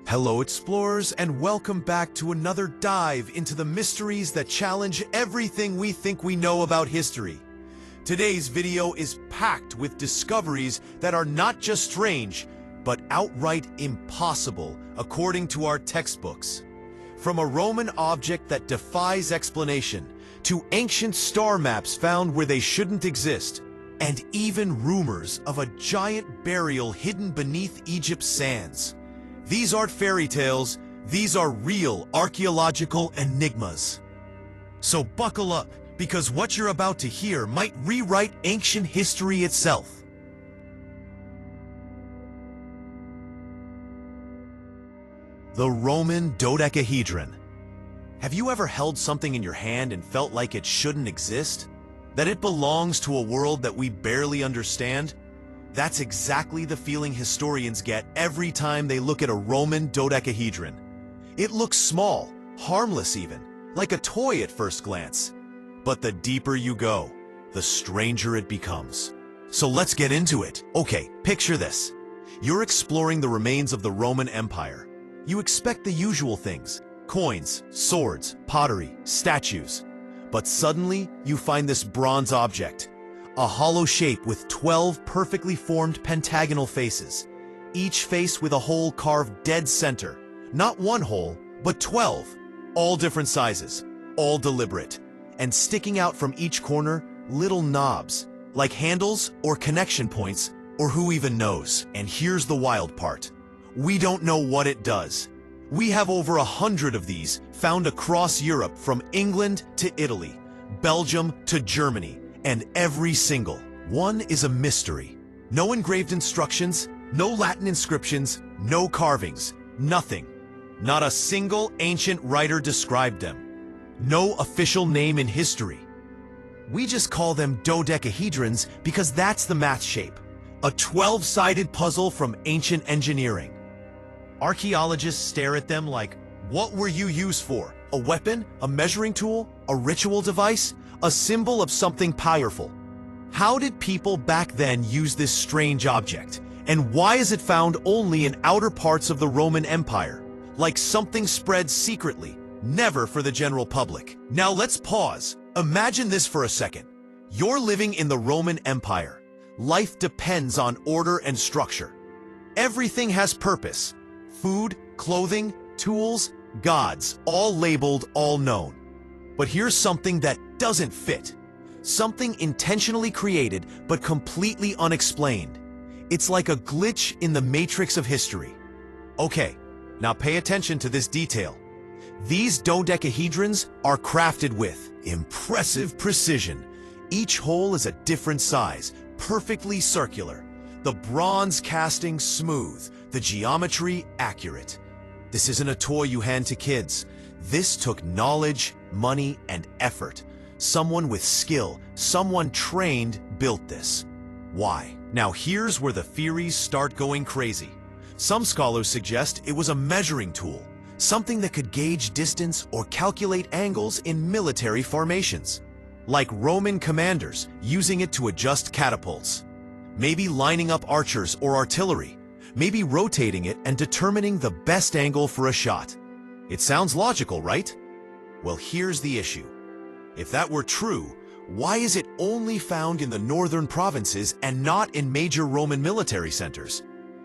Hello explorers, and welcome back to another dive into the mysteries that challenge everything we think we know about history. Today's video is packed with discoveries that are not just strange, but outright impossible according to our textbooks. From a Roman object that defies explanation, to ancient star maps found where they shouldn't exist, and even rumors of a giant burial hidden beneath Egypt's sands. These aren't fairy tales, these are real archaeological enigmas. So buckle up, because what you're about to hear might rewrite ancient history itself. The Roman dodecahedron. Have you ever held something in your hand and felt like it shouldn't exist? That it belongs to a world that we barely understand? That's exactly the feeling historians get every time they look at a Roman dodecahedron. It looks small, harmless even, like a toy at first glance. But the deeper you go, the stranger it becomes. So let's get into it. Okay, picture this. You're exploring the remains of the Roman Empire. You expect the usual things: coins, swords, pottery, statues. But suddenly, you find this bronze object. A hollow shape with 12 perfectly formed pentagonal faces, each face with a hole carved dead center. Not one hole, but 12, all different sizes, all deliberate. And sticking out from each corner, little knobs, like handles or connection points, or who even knows. And here's the wild part. We don't know what it does. We have over 100 of these found across Europe, from England to Italy, Belgium to Germany. And every single one is a mystery. No engraved instructions, no Latin inscriptions, no carvings, nothing. Not a single ancient writer described them. No official name in history. We just call them dodecahedrons because that's the math shape. A 12-sided puzzle from ancient engineering. Archaeologists stare at them like, what were you used for? A weapon? A measuring tool? A ritual device? A symbol of something powerful? How did people back then use this strange object? And why is it found only in outer parts of the Roman Empire? Like something spread secretly, never for the general public. Now let's pause. Imagine this for a second. You're living in the Roman Empire. Life depends on order and structure. Everything has purpose. Food, clothing, tools, gods, all labeled, all known. But here's something that doesn't fit. Something intentionally created, but completely unexplained. It's like a glitch in the matrix of history. Okay, now pay attention to this detail. These dodecahedrons are crafted with impressive precision. Each hole is a different size, perfectly circular. The bronze casting smooth, the geometry accurate. This isn't a toy you hand to kids. This took knowledge, money, and effort. Someone with skill, someone trained, built this. Why? Now here's where the theories start going crazy. Some scholars suggest it was a measuring tool, something that could gauge distance or calculate angles in military formations. Like Roman commanders using it to adjust catapults. Maybe lining up archers or artillery. Maybe rotating it and determining the best angle for a shot. It sounds logical, right? Well, here's the issue. If that were true, why is it only found in the northern provinces and not in major Roman military centers?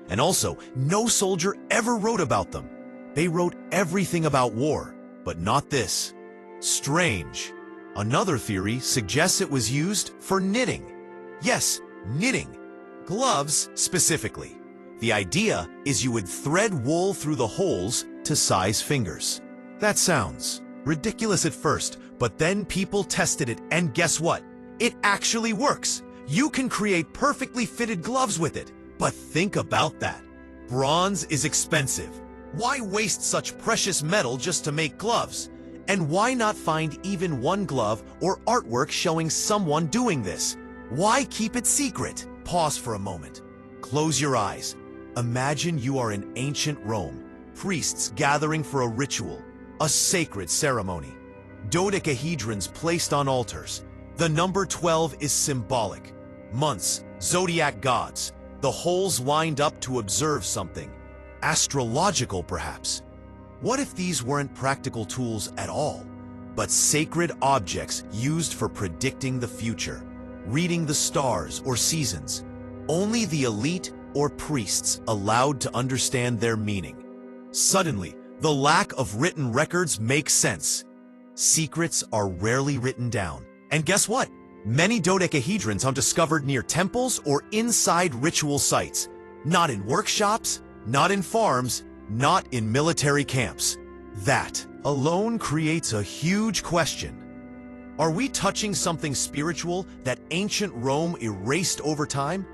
And also, no soldier ever wrote about them. They wrote everything about war, but not this. Strange. Another theory suggests it was used for knitting. Yes, knitting. Gloves specifically. The idea is you would thread wool through the holes to size fingers. That sounds ridiculous at first, but then people tested it, and guess what? It actually works. You can create perfectly fitted gloves with it. But think about that. Bronze is expensive. Why waste such precious metal just to make gloves? And why not find even one glove or artwork showing someone doing this? Why keep it secret? Pause for a moment. Close your eyes. Imagine you are in ancient Rome, priests gathering for a ritual, a sacred ceremony. Dodecahedrons placed on altars. The number 12 is symbolic. Months, zodiac gods, the holes lined up to observe something. astrological perhaps? What if these weren't practical tools at all, but sacred objects used for predicting the future, reading the stars or seasons? Only the elite or priests allowed to understand their meaning. Suddenly, the lack of written records makes sense. Secrets are rarely written down. And guess what? Many dodecahedrons are discovered near temples or inside ritual sites, not in workshops, not in farms, not in military camps. That alone creates a huge question. Are we touching something spiritual that ancient Rome erased over time?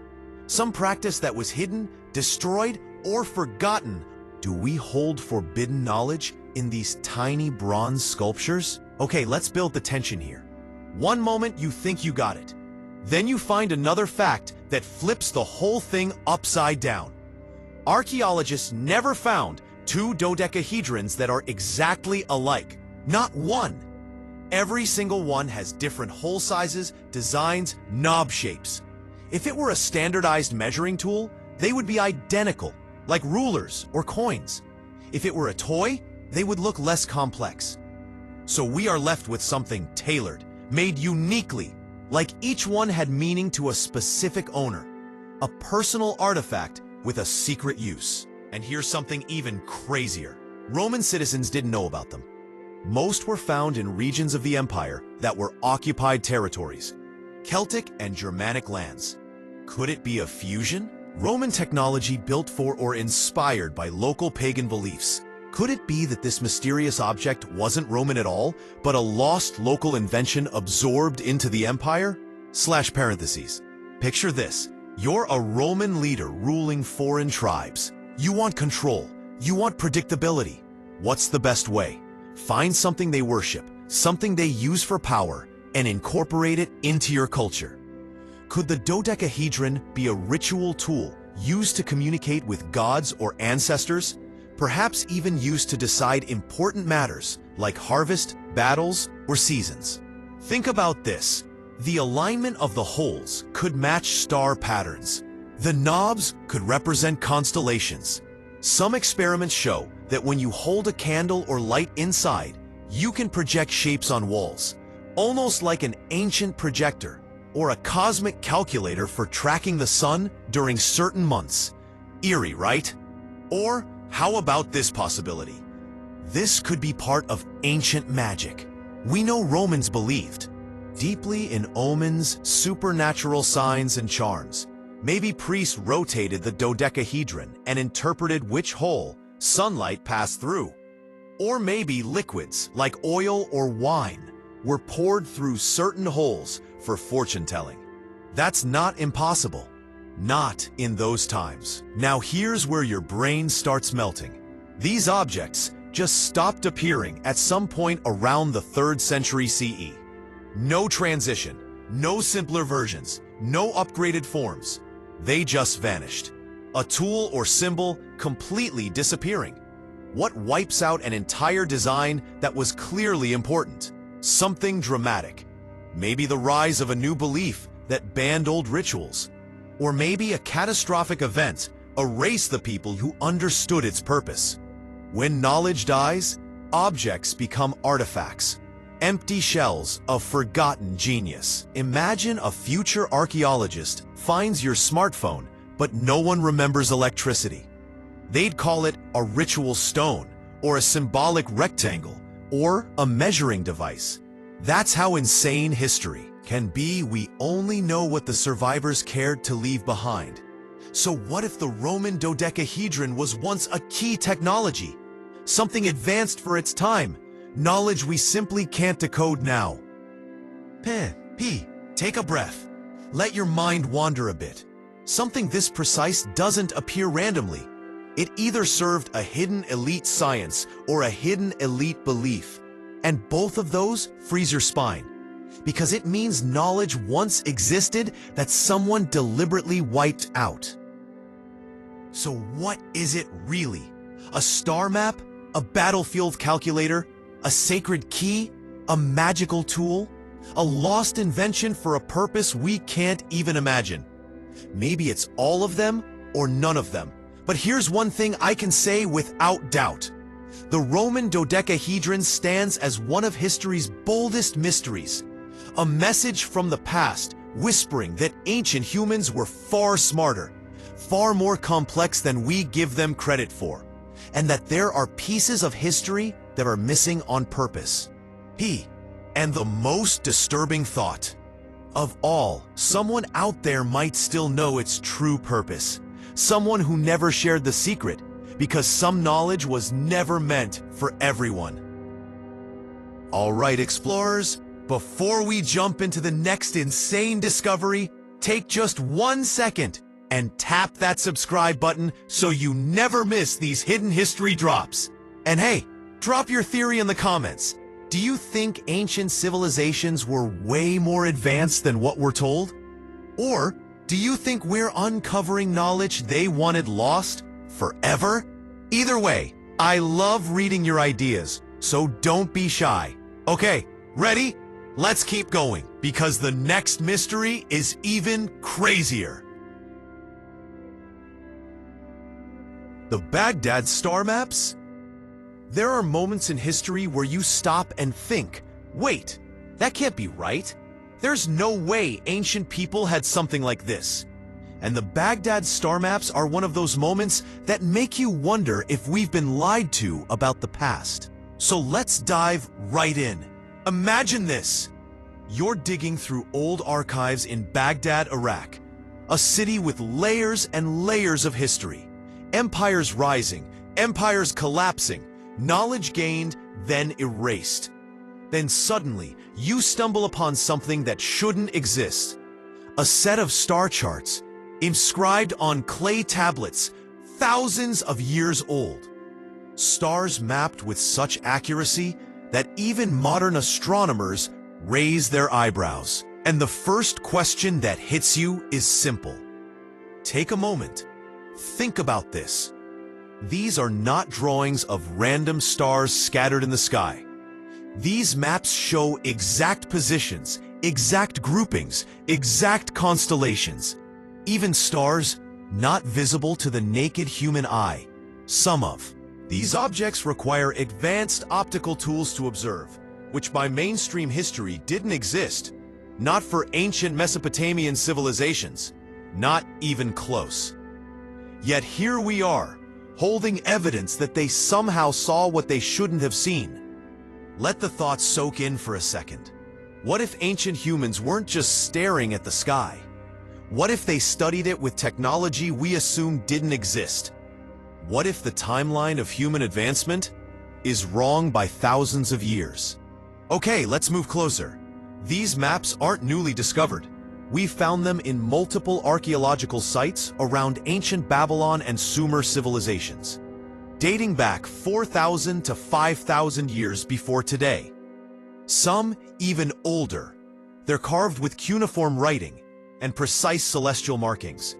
Some practice that was hidden, destroyed, or forgotten? Do we hold forbidden knowledge in these tiny bronze sculptures? Okay, let's build the tension here. One moment you think you got it. Then you find another fact that flips the whole thing upside down. Archaeologists never found two dodecahedrons that are exactly alike. Not one. Every single one has different hole sizes, designs, knob shapes. If it were a standardized measuring tool, they would be identical, like rulers or coins. If it were a toy, they would look less complex. So we are left with something tailored, made uniquely, like each one had meaning to a specific owner. A personal artifact with a secret use. And here's something even crazier. Roman citizens didn't know about them. Most were found in regions of the empire that were occupied territories, Celtic and Germanic lands. Could it be a fusion? Roman technology built for or inspired by local pagan beliefs. Could it be that this mysterious object wasn't Roman at all, but a lost local invention absorbed into the empire? /parentheses. Picture this. You're a Roman leader ruling foreign tribes. You want control. You want predictability. What's the best way? Find something they worship, something they use for power, and incorporate it into your culture. Could the dodecahedron be a ritual tool used to communicate with gods or ancestors? Perhaps even used to decide important matters like harvest, battles, or seasons. Think about this. The alignment of the holes could match star patterns. The knobs could represent constellations. Some experiments show that when you hold a candle or light inside, you can project shapes on walls, almost like an ancient projector or a cosmic calculator for tracking the sun during certain months. Eerie, right? Or how about this possibility? This could be part of ancient magic. We know Romans believed deeply in omens, supernatural signs, and charms. Maybe priests rotated the dodecahedron and interpreted which hole sunlight passed through. Or maybe liquids like oil or wine were poured through certain holes for fortune-telling. That's not impossible. Not in those times. Now here's where your brain starts melting. These objects just stopped appearing at some point around the 3rd century CE. No transition, no simpler versions, no upgraded forms. They just vanished. A tool or symbol completely disappearing. What wipes out an entire design that was clearly important? Something dramatic. Maybe the rise of a new belief that banned old rituals. Or maybe a catastrophic event erased the people who understood its purpose. When knowledge dies, objects become artifacts. Empty shells of forgotten genius. Imagine a future archaeologist finds your smartphone, but no one remembers electricity. They'd call it a ritual stone, or a symbolic rectangle, or a measuring device. That's how insane history can be. We only know what the survivors cared to leave behind. So what if the Roman dodecahedron was once a key technology? Something advanced for its time, knowledge we simply can't decode now. Take a breath. Let your mind wander a bit. Something this precise doesn't appear randomly. It either served a hidden elite science or a hidden elite belief. And both of those freeze your spine. Because it means knowledge once existed that someone deliberately wiped out. So what is it really? A star map? A battlefield calculator? A sacred key? A magical tool? A lost invention for a purpose we can't even imagine? Maybe it's all of them or none of them. But here's one thing I can say without doubt. The Roman dodecahedron stands as one of history's boldest mysteries. A message from the past whispering that ancient humans were far smarter, far more complex than we give them credit for, and that there are pieces of history that are missing on purpose. And the most disturbing thought of all, someone out there might still know its true purpose. Someone who never shared the secret, because some knowledge was never meant for everyone. All right, explorers, before we jump into the next insane discovery, take just 1 second and tap that subscribe button so you never miss these hidden history drops. And hey, drop your theory in the comments. Do you think ancient civilizations were way more advanced than what we're told? Or do you think we're uncovering knowledge they wanted lost forever? Either way, I love reading your ideas, so don't be shy. Okay, ready? Let's keep going, because the next mystery is even crazier. The Baghdad star maps? There are moments in history where you stop and think, wait, that can't be right. There's no way ancient people had something like this. And the Baghdad star maps are one of those moments that make you wonder if we've been lied to about the past. So let's dive right in. Imagine this. You're digging through old archives in Baghdad, Iraq, a city with layers and layers of history. Empires rising, empires collapsing, knowledge gained, then erased. Then suddenly, you stumble upon something that shouldn't exist. A set of star charts, inscribed on clay tablets, thousands of years old. Stars mapped with such accuracy that even modern astronomers raise their eyebrows. And the first question that hits you is simple. Take a moment. Think about this. These are not drawings of random stars scattered in the sky. These maps show exact positions, exact groupings, exact constellations. Even stars not visible to the naked human eye. Some of these objects require advanced optical tools to observe, which by mainstream history didn't exist. Not for ancient Mesopotamian civilizations. Not even close. Yet here we are, holding evidence that they somehow saw what they shouldn't have seen. Let the thought soak in for a second. What if ancient humans weren't just staring at the sky? What if they studied it with technology we assume didn't exist? What if the timeline of human advancement is wrong by thousands of years? Okay, let's move closer. These maps aren't newly discovered. We found them in multiple archaeological sites around ancient Babylon and Sumer civilizations, dating back 4,000 to 5,000 years before today. Some even older. They're carved with cuneiform writing and precise celestial markings,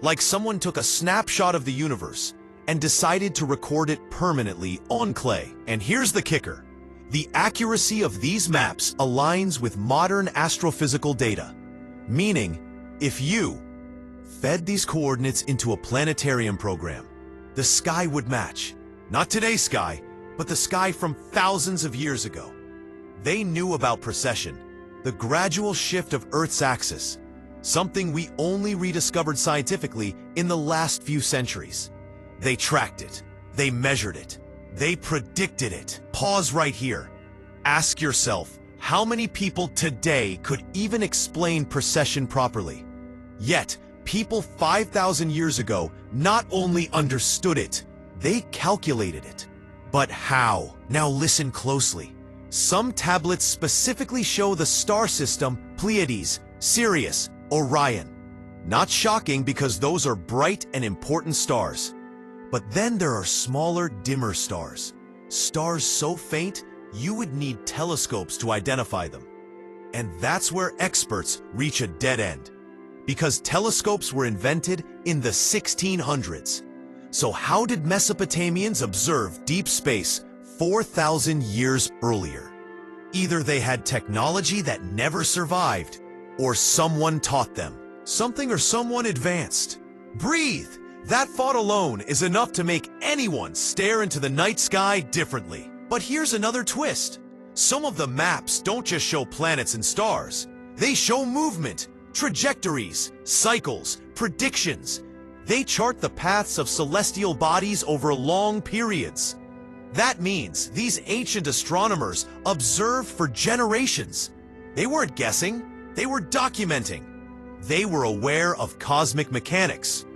like someone took a snapshot of the universe and decided to record it permanently on clay. And here's the kicker. The accuracy of these maps aligns with modern astrophysical data. Meaning, if you fed these coordinates into a planetarium program, the sky would match. Not today's sky, but the sky from thousands of years ago. They knew about precession, the gradual shift of Earth's axis, something we only rediscovered scientifically in the last few centuries. They tracked it, they measured it, they predicted it. Pause right here. Ask yourself, how many people today could even explain precession properly? Yet, people 5,000 years ago not only understood it, they calculated it. But how? Now listen closely. Some tablets specifically show the star system Pleiades, Sirius, Orion. Not shocking because those are bright and important stars. But then there are smaller, dimmer stars. Stars so faint, you would need telescopes to identify them. And that's where experts reach a dead end. Because telescopes were invented in the 1600s. So how did Mesopotamians observe deep space 4,000 years earlier? Either they had technology that never survived, or someone taught them. Something or someone advanced. Breathe! That thought alone is enough to make anyone stare into the night sky differently. But here's another twist. Some of the maps don't just show planets and stars. They show movement, trajectories, cycles, predictions. They chart the paths of celestial bodies over long periods. That means these ancient astronomers observed for generations. They weren't guessing, they were documenting. They were aware of cosmic mechanics.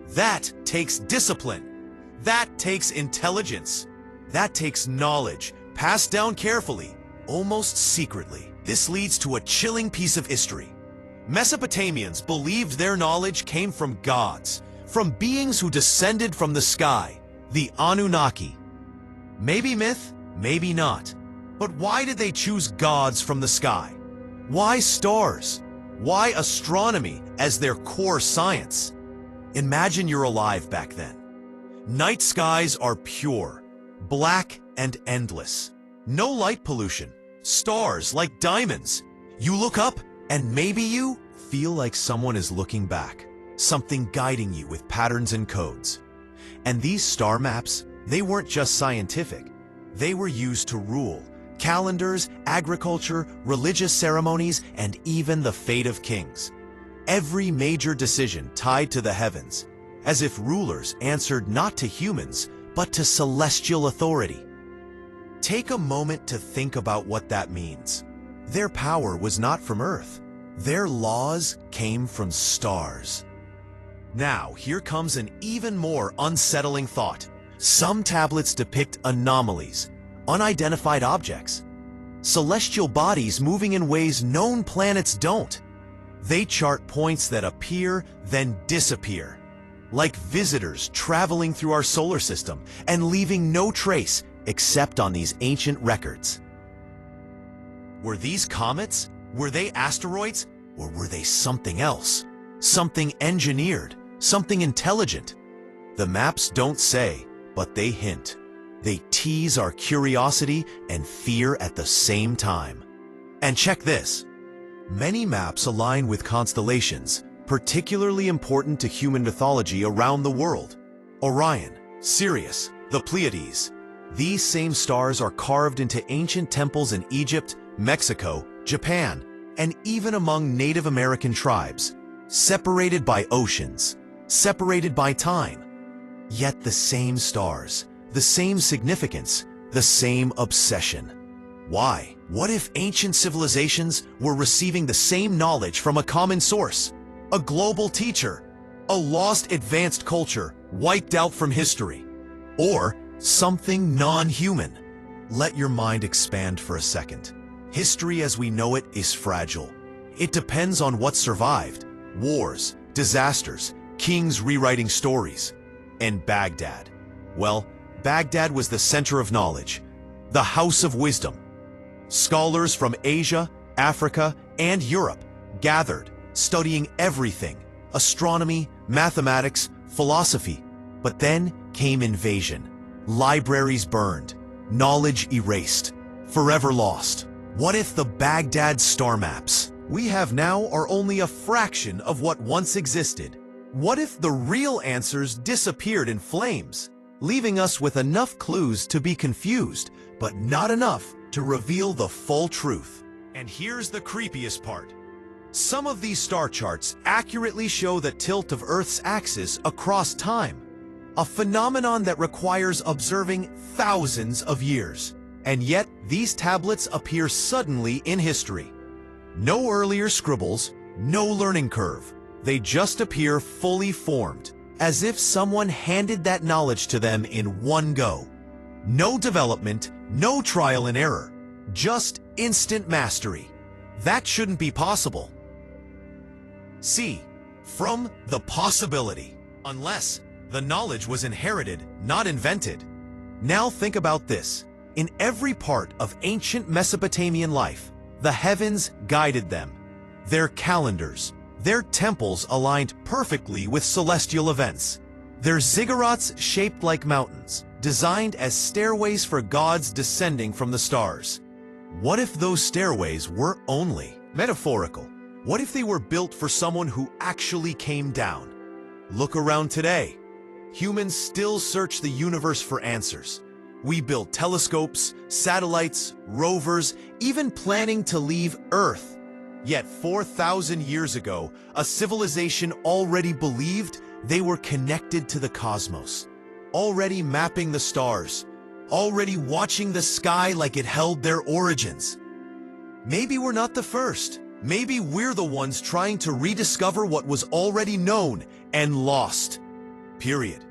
That takes discipline. That takes intelligence. That takes knowledge, passed down carefully, almost secretly. This leads to a chilling piece of history. Mesopotamians believed their knowledge came from gods, from beings who descended from the sky, the Anunnaki. Maybe myth, maybe not. But why did they choose gods from the sky? Why stars? Why astronomy as their core science? Imagine you're alive back then. Night skies are pure, black and endless. No light pollution, stars like diamonds. You look up and maybe you feel like someone is looking back, something guiding you with patterns and codes. And these star maps, they weren't just scientific. They were used to rule calendars, agriculture, religious ceremonies, and even the fate of kings. Every major decision tied to the heavens, as if rulers answered not to humans, but to celestial authority. Take a moment to think about what that means. Their power was not from Earth. Their laws came from stars. Now, here comes an even more unsettling thought. Some tablets depict anomalies, unidentified objects, celestial bodies moving in ways known planets don't. They chart points that appear, then disappear, like visitors traveling through our solar system and leaving no trace except on these ancient records. Were these comets? Were they asteroids? Or were they something else? Something engineered? Something intelligent? The maps don't say, but they hint. They tease our curiosity and fear at the same time. And check this. Many maps align with constellations, particularly important to human mythology around the world. Orion, Sirius, the Pleiades. These same stars are carved into ancient temples in Egypt, Mexico, Japan, and even among Native American tribes, separated by oceans, separated by time. Yet the same stars, the same significance, the same obsession. Why? What if ancient civilizations were receiving the same knowledge from a common source? A global teacher? A lost advanced culture wiped out from history? Or something non-human? Let your mind expand for a second. History as we know it is fragile. It depends on what survived. Wars, disasters, kings rewriting stories. And Baghdad. Well, Baghdad was the center of knowledge, the house of wisdom. Scholars from Asia, Africa, and Europe gathered, studying everything: astronomy, mathematics, philosophy. But then came invasion. Libraries burned, knowledge erased, forever lost. What if the Baghdad star maps we have now are only a fraction of what once existed? What if the real answers disappeared in flames, leaving us with enough clues to be confused, but not enough to reveal the full truth? And here's the creepiest part. Some of these star charts accurately show the tilt of Earth's axis across time, a phenomenon that requires observing thousands of years. And yet, these tablets appear suddenly in history. No earlier scribbles, no learning curve. They just appear fully formed, as if someone handed that knowledge to them in one go. No development, no trial and error, just instant mastery. That shouldn't be possible. See, from the possibility, unless the knowledge was inherited, not invented. Now think about this. In every part of ancient Mesopotamian life, the heavens guided them. Their calendars, their temples aligned perfectly with celestial events. Their ziggurats shaped like mountains, designed as stairways for gods descending from the stars. What if those stairways were only metaphorical? What if they were built for someone who actually came down? Look around today. humans still search the universe for answers. We build telescopes, satellites, rovers, even planning to leave Earth. Yet 4,000 years ago, a civilization already believed they were connected to the cosmos, already mapping the stars, already watching the sky like it held their origins. Maybe we're not the first. Maybe we're the ones trying to rediscover what was already known and lost. Period.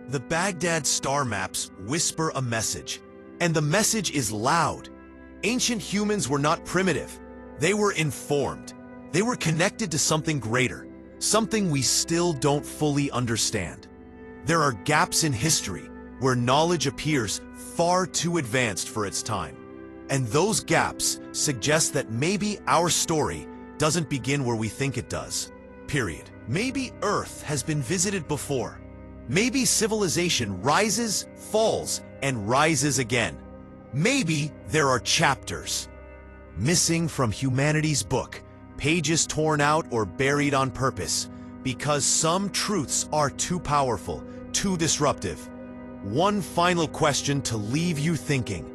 The Baghdad star maps whisper a message, and the message is loud. Ancient humans were not primitive. They were informed. They were connected to something greater, something we still don't fully understand. There are gaps in history where knowledge appears far too advanced for its time. And those gaps suggest that maybe our story doesn't begin where we think it does. Period. Maybe Earth has been visited before. Maybe civilization rises, falls, and rises again. Maybe there are chapters missing from humanity's book, pages torn out or buried on purpose, because some truths are too powerful, too disruptive. One final question to leave you thinking.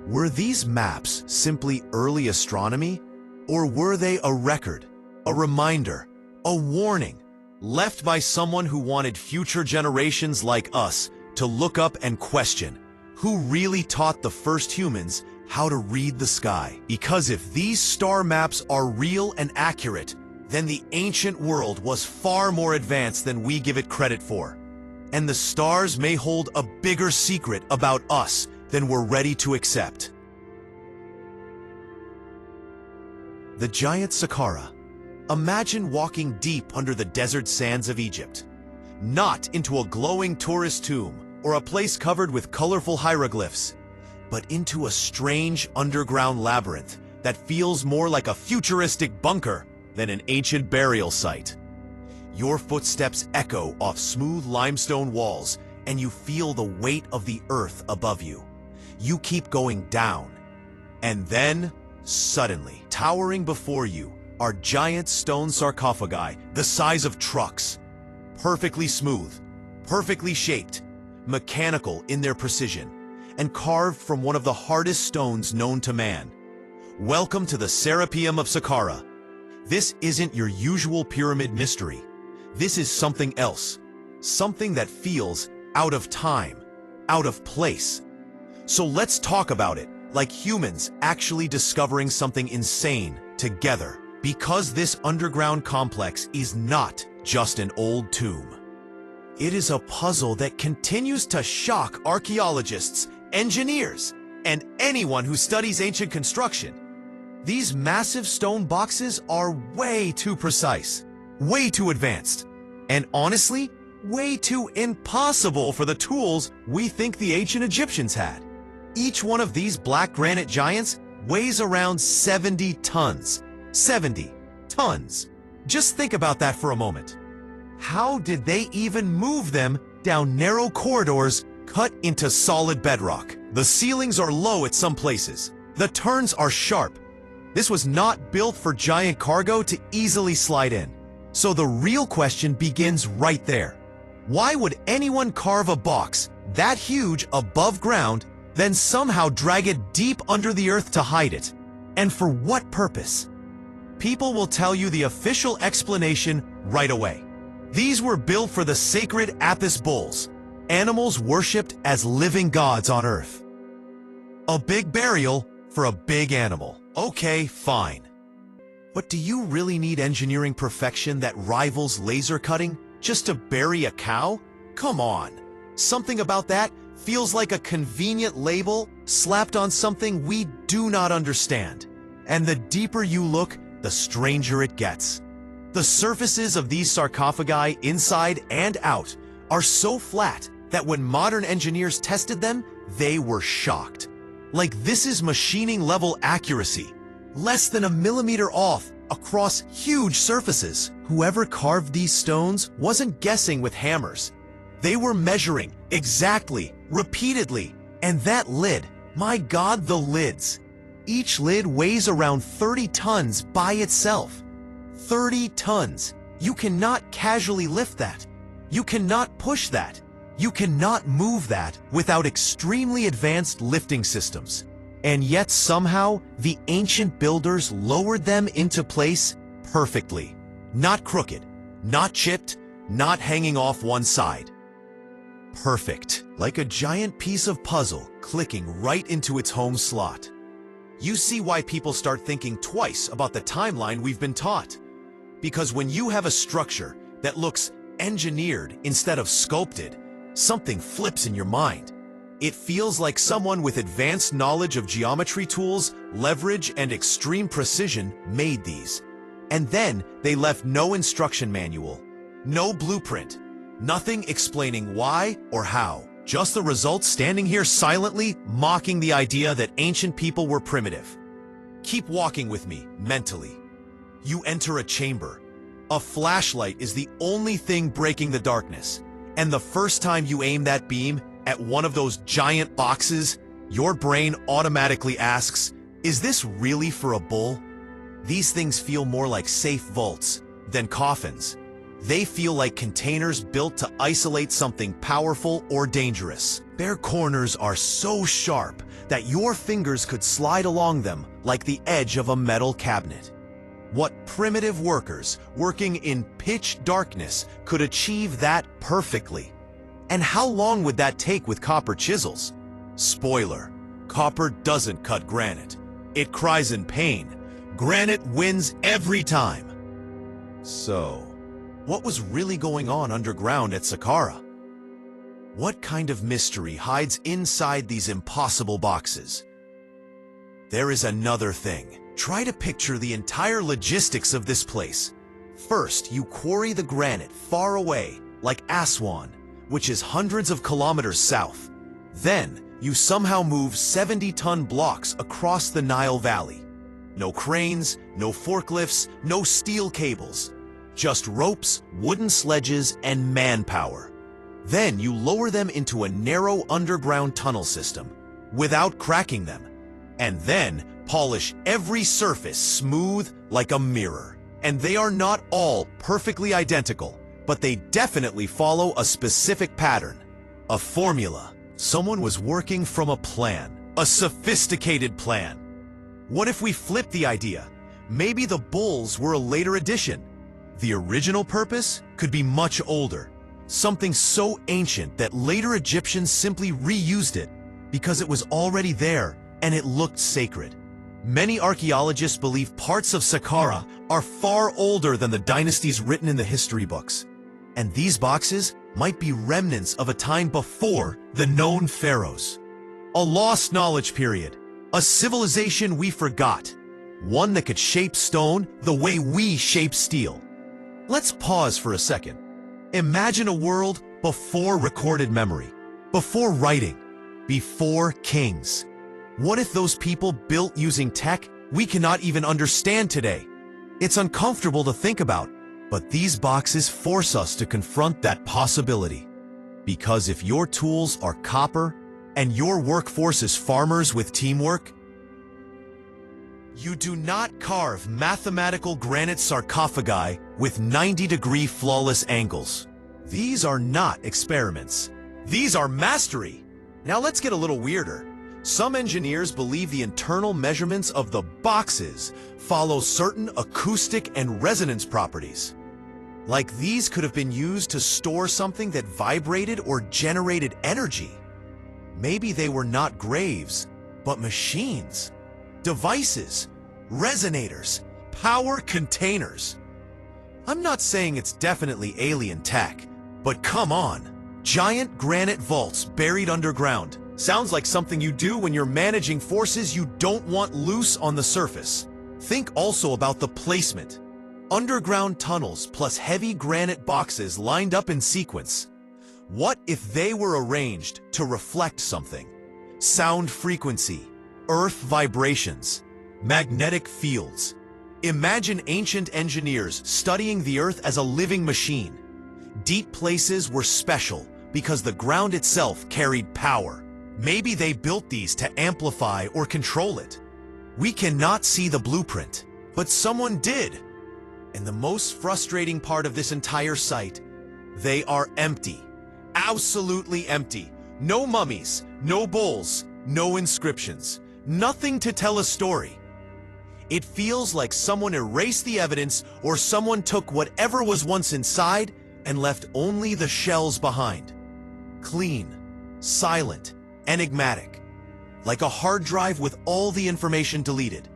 Were these maps simply early astronomy? Or were they a record, a reminder, a warning, left by someone who wanted future generations like us to look up and question who really taught the first humans how to read the sky? Because if these star maps are real and accurate, then the ancient world was far more advanced than we give it credit for. And the stars may hold a bigger secret about us than we're ready to accept. The giant Saqqara. Imagine walking deep under the desert sands of Egypt. Not into a glowing tourist tomb or a place covered with colorful hieroglyphs, but into a strange underground labyrinth that feels more like a futuristic bunker than an ancient burial site. Your footsteps echo off smooth limestone walls, and you feel the weight of the earth above you. You keep going down, and then, suddenly, towering before you are giant stone sarcophagi the size of trucks. Perfectly smooth, perfectly shaped, mechanical in their precision, and carved from one of the hardest stones known to man. Welcome to the Serapeum of Saqqara. This isn't your usual pyramid mystery. This is something else, something that feels out of time, out of place. So let's talk about it, like humans actually discovering something insane together. Because this underground complex is not just an old tomb. It is a puzzle that continues to shock archaeologists, engineers, and anyone who studies ancient construction. These massive stone boxes are way too precise, way too advanced, and honestly, way too impossible for the tools we think the ancient Egyptians had. Each one of these black granite giants weighs around 70 tons. 70 tons. Just think about that for a moment. How did they even move them down narrow corridors cut into solid bedrock? The ceilings are low at some places. The turns are sharp. This was not built for giant cargo to easily slide in. So the real question begins right there. Why would anyone carve a box that huge above ground, then somehow drag it deep under the earth to hide it? And for what purpose? People will tell you the official explanation right away. These were built for the sacred Apis bulls, animals worshipped as living gods on Earth. A big burial for a big animal. Okay, fine. But do you really need engineering perfection that rivals laser cutting just to bury a cow? Come on. Something about that feels like a convenient label slapped on something we do not understand. And the deeper you look, the stranger it gets. The surfaces of these sarcophagi, inside and out, are so flat that when modern engineers tested them, they were shocked. Like, this is machining-level accuracy, less than a millimeter off across huge surfaces. Whoever carved these stones wasn't guessing with hammers. They were measuring exactly, repeatedly. And that lid, my God, the lids. Each lid weighs around 30 tons by itself. 30 tons. You cannot casually lift that. You cannot push that. You cannot move that without extremely advanced lifting systems. And yet somehow, the ancient builders lowered them into place perfectly. Not crooked, not chipped, not hanging off one side. Perfect, like a giant piece of puzzle clicking right into its home slot. You see why people start thinking twice about the timeline we've been taught. Because when you have a structure that looks engineered instead of sculpted, something flips in your mind. It feels like someone with advanced knowledge of geometry tools, leverage, and extreme precision made these. And then they left no instruction manual, no blueprint, nothing explaining why or how. Just the results standing here silently mocking the idea that ancient people were primitive. Keep walking with me mentally. You enter a chamber. A flashlight is the only thing breaking the darkness. And the first time you aim that beam at one of those giant boxes, your brain automatically asks, is this really for a bull? These things feel more like safe vaults than coffins. They feel like containers built to isolate something powerful or dangerous. Their corners are so sharp that your fingers could slide along them like the edge of a metal cabinet. What primitive workers working in pitch darkness could achieve that perfectly? And how long would that take with copper chisels? Spoiler, copper doesn't cut granite. It cries in pain. Granite wins every time. So, what was really going on underground at Saqqara? What kind of mystery hides inside these impossible boxes? There is another thing. Try to picture the entire logistics of this place. First, you quarry the granite far away, like Aswan, which is hundreds of kilometers south. Then, you somehow move 70-ton blocks across the Nile Valley. No cranes, no forklifts, no steel cables. Just ropes, wooden sledges, and manpower. Then you lower them into a narrow underground tunnel system, without cracking them. And then polish every surface smooth like a mirror. And they are not all perfectly identical, but they definitely follow a specific pattern. A formula. Someone was working from a plan. A sophisticated plan. What if we flip the idea? Maybe the bulls were a later addition. The original purpose could be much older. Something so ancient that later Egyptians simply reused it because it was already there and it looked sacred. Many archaeologists believe parts of Saqqara are far older than the dynasties written in the history books. And these boxes might be remnants of a time before the known pharaohs. A lost knowledge period. A civilization we forgot. One that could shape stone the way we shape steel. Let's pause for a second. Imagine a world before recorded memory, before writing, before kings. What if those people built using tech we cannot even understand today? It's uncomfortable to think about, but these boxes force us to confront that possibility. Because if your tools are copper and your workforce is farmers with teamwork, you do not carve mathematical granite sarcophagi with 90-degree flawless angles. These are not experiments. These are mastery. Now let's get a little weirder. Some engineers believe the internal measurements of the boxes follow certain acoustic and resonance properties. Like these could have been used to store something that vibrated or generated energy. Maybe they were not graves, but machines, devices, resonators, power containers. I'm not saying it's definitely alien tech, but come on. Giant granite vaults buried underground. Sounds like something you do when you're managing forces you don't want loose on the surface. Think also about the placement. Underground tunnels plus heavy granite boxes lined up in sequence. What if they were arranged to reflect something? Sound frequency, earth vibrations, magnetic fields. Imagine ancient engineers studying the earth as a living machine. Deep places were special because the ground itself carried power. Maybe they built these to amplify or control it. We cannot see the blueprint, but someone did. And the most frustrating part of this entire site, they are empty. absolutely empty. No mummies, no bowls, no inscriptions. Nothing to tell a story. It feels like someone erased the evidence or someone took whatever was once inside and left only the shells behind. Clean, silent, enigmatic. Like a hard drive with all the information deleted.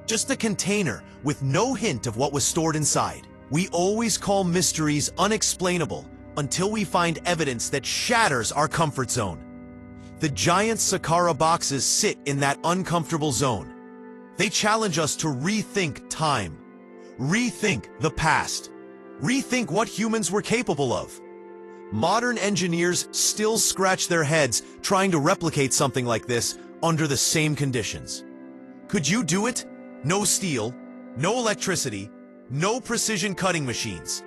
Just a container with no hint of what was stored inside. We always call mysteries unexplainable until we find evidence that shatters our comfort zone. The giant Saqqara boxes sit in that uncomfortable zone. They challenge us to rethink time, rethink the past, rethink what humans were capable of. Modern engineers still scratch their heads trying to replicate something like this under the same conditions. Could you do it? No steel, no electricity, no precision cutting machines.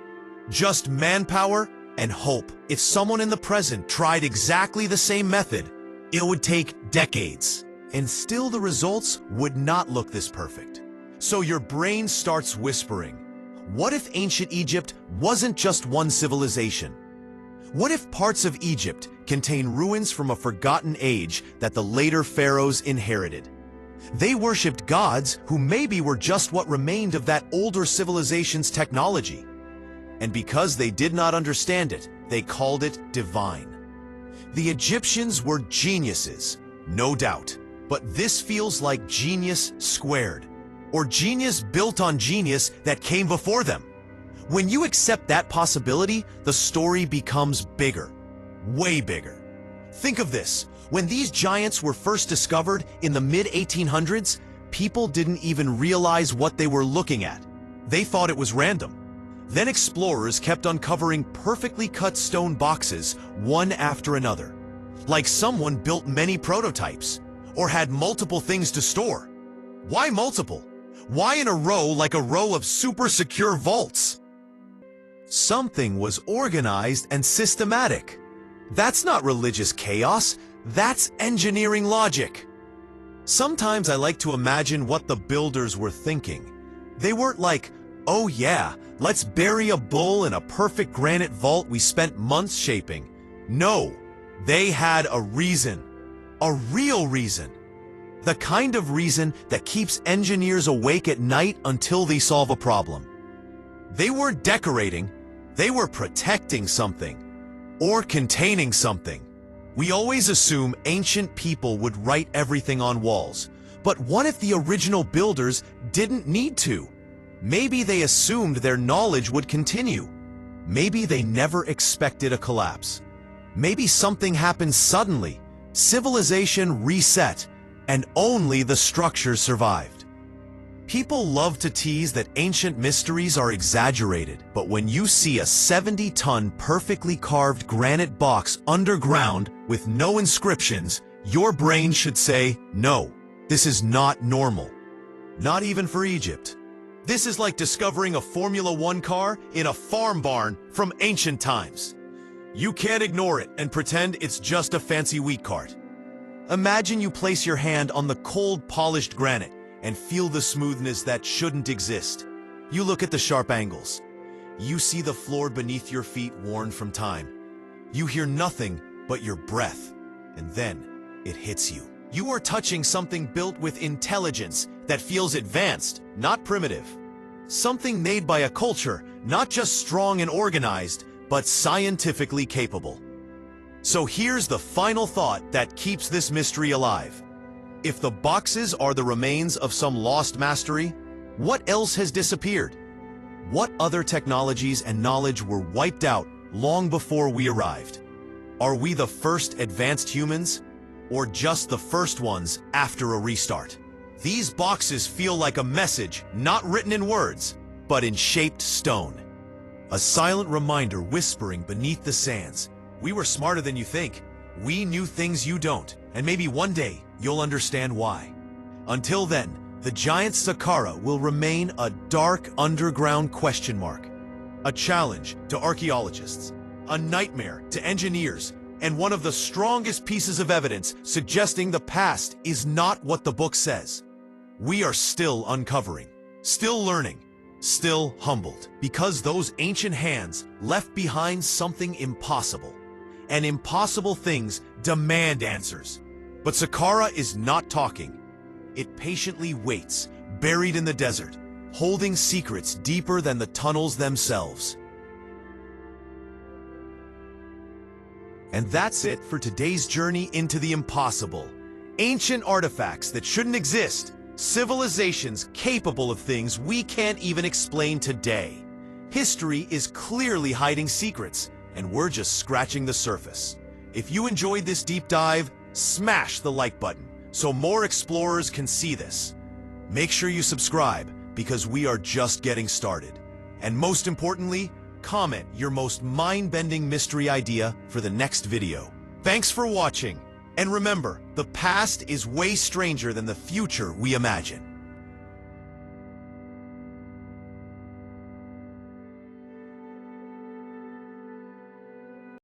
Just manpower and hope. If someone in the present tried exactly the same method, it would take decades. And still the results would not look this perfect. So your brain starts whispering, what if ancient Egypt wasn't just one civilization? What if parts of Egypt contain ruins from a forgotten age that the later pharaohs inherited? They worshipped gods who maybe were just what remained of that older civilization's technology. And because they did not understand it, they called it divine. The Egyptians were geniuses, no doubt. But this feels like genius squared, or genius built on genius that came before them. When you accept that possibility, the story becomes bigger, way bigger. Think of this. When these giants were first discovered in the mid-1800s, people didn't even realize what they were looking at. They thought it was random. Then explorers kept uncovering perfectly cut stone boxes, one after another. Like someone built many prototypes. Or had multiple things to store. Why multiple? Why in a row like a row of super secure vaults? Something was organized and systematic. That's not religious chaos, that's engineering logic. Sometimes I like to imagine what the builders were thinking. They weren't like, oh yeah, let's bury a bull in a perfect granite vault we spent months shaping. No, they had a reason. A real reason. The kind of reason that keeps engineers awake at night until they solve a problem. They weren't decorating, they were protecting something. Or containing something. We always assume ancient people would write everything on walls. But what if the original builders didn't need to? Maybe they assumed their knowledge would continue. Maybe they never expected a collapse. Maybe something happened suddenly. Civilization reset, and only the structure survived. People love to tease that ancient mysteries are exaggerated, but when you see a 70-ton perfectly carved granite box underground with no inscriptions, your brain should say, no, this is not normal. Not even for Egypt. This is like discovering a Formula One car in a farm barn from ancient times. You can't ignore it and pretend it's just a fancy wheat cart. Imagine you place your hand on the cold, polished granite and feel the smoothness that shouldn't exist. You look at the sharp angles. You see the floor beneath your feet worn from time. You hear nothing but your breath, and then it hits you. You are touching something built with intelligence that feels advanced, not primitive. Something made by a culture, not just strong and organized, but scientifically capable. So here's the final thought that keeps this mystery alive. If the boxes are the remains of some lost mastery, what else has disappeared? What other technologies and knowledge were wiped out long before we arrived? Are we the first advanced humans, or just the first ones after a restart? These boxes feel like a message not written in words, but in shaped stone. A silent reminder whispering beneath the sands. We were smarter than you think. We knew things you don't, and maybe one day you'll understand why. Until then, the giant Saqqara will remain a dark underground question mark. A challenge to archaeologists, a nightmare to engineers, and one of the strongest pieces of evidence suggesting the past is not what the book says. We are still uncovering, still learning, still humbled, because those ancient hands left behind something impossible. and impossible things demand answers. But Saqqara is not talking. It patiently waits, buried in the desert, holding secrets deeper than the tunnels themselves. And that's it for today's journey into the impossible. Ancient artifacts that shouldn't exist, civilizations capable of things we can't even explain today. History is clearly hiding secrets, and we're just scratching the surface. If you enjoyed this deep dive, smash the like button so more explorers can see this. Make sure you subscribe, because we are just getting started. And most importantly, comment your most mind-bending mystery idea for the next video. Thanks for watching, and remember, the past is way stranger than the future we imagine.